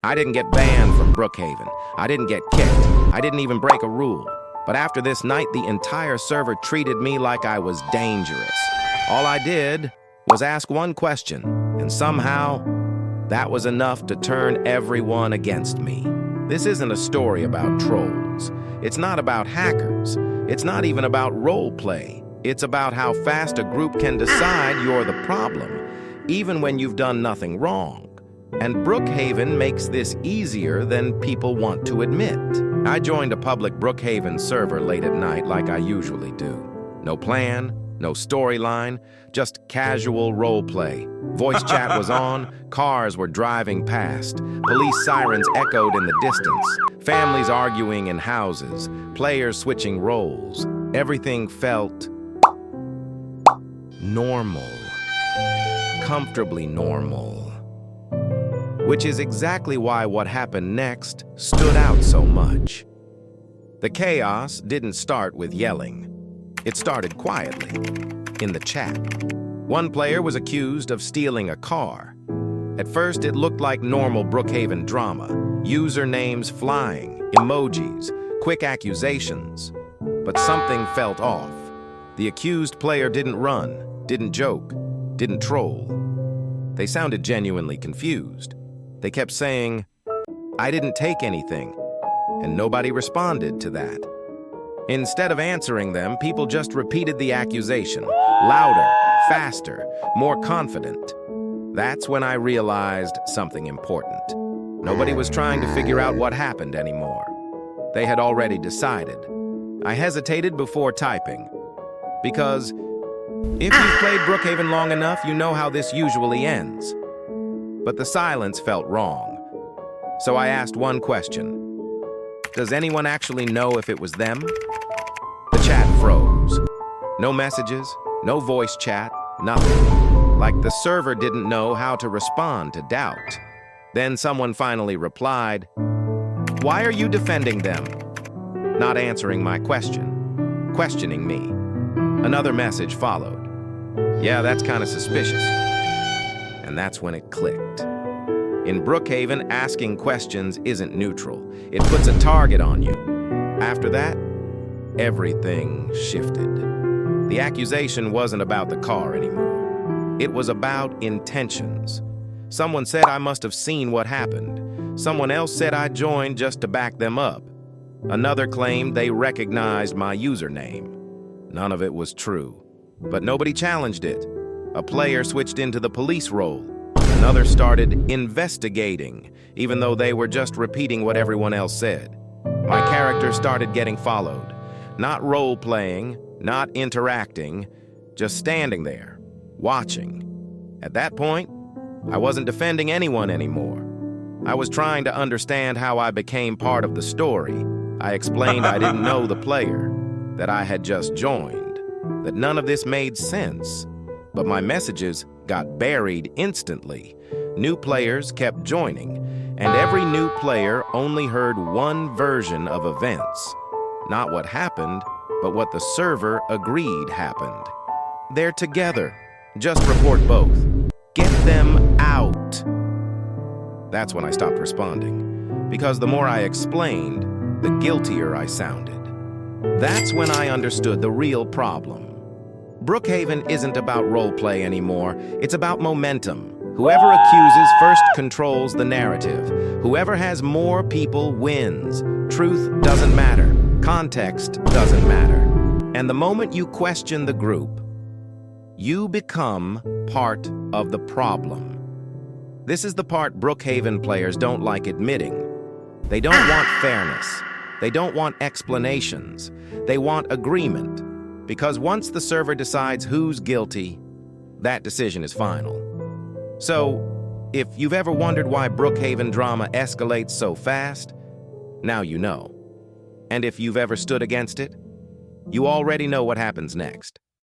I didn't get banned from Brookhaven. I didn't get kicked. I didn't even break a rule. But after this night, the entire server treated me like I was dangerous. All I did was ask one question, and somehow, that was enough to turn everyone against me. This isn't a story about trolls. It's not about hackers. It's not even about roleplay. It's about how fast a group can decide you're the problem, even when you've done nothing wrong. And Brookhaven makes this easier than people want to admit. I joined a public Brookhaven server late at night like I usually do. No plan, no storyline, just casual roleplay. Voice chat was on, cars were driving past, police sirens echoed in the distance, families arguing in houses, players switching roles. Everything felt normal, comfortably normal. Which is exactly why what happened next stood out so much. The chaos didn't start with yelling. It started quietly, in the chat. One player was accused of stealing a car. At first, it looked like normal Brookhaven drama. Usernames flying, emojis, quick accusations. But something felt off. The accused player didn't run, didn't joke, didn't troll. They sounded genuinely confused. They kept saying, "I didn't take anything," and nobody responded to that. Instead of answering them, people just repeated the accusation, louder, faster, more confident. That's when I realized something important. Nobody was trying to figure out what happened anymore. They had already decided. I hesitated before typing, because if you've played Brookhaven long enough, you know how this usually ends. But the silence felt wrong. So I asked one question. Does anyone actually know if it was them? The chat froze. No messages, no voice chat, nothing. Like the server didn't know how to respond to doubt. Then someone finally replied, "Why are you defending them?" Not answering my question, questioning me. Another message followed. "Yeah, that's kind of suspicious." And that's when it clicked. In Brookhaven, asking questions isn't neutral. It puts a target on you. After that, everything shifted. The accusation wasn't about the car anymore. It was about intentions. Someone said I must have seen what happened. Someone else said I joined just to back them up. Another claimed they recognized my username. None of it was true, but nobody challenged it. A player switched into the police role. Another started investigating, even though they were just repeating what everyone else said. My character started getting followed. Not role-playing, not interacting, just standing there, watching. At that point, I wasn't defending anyone anymore. I was trying to understand how I became part of the story. I explained I didn't know the player, that I had just joined, that none of this made sense. But my messages got buried instantly. New players kept joining, and every new player only heard one version of events. Not what happened, but what the server agreed happened. They're together. Just report both. Get them out. That's when I stopped responding, because the more I explained, the guiltier I sounded. That's when I understood the real problem. Brookhaven isn't about roleplay anymore. It's about momentum. Whoever accuses first controls the narrative. Whoever has more people wins. Truth doesn't matter. Context doesn't matter. And the moment you question the group, you become part of the problem. This is the part Brookhaven players don't like admitting. They don't want fairness. They don't want explanations. They want agreement. Because once the server decides who's guilty, that decision is final. So, if you've ever wondered why Brookhaven drama escalates so fast, now you know. And if you've ever stood against it, you already know what happens next.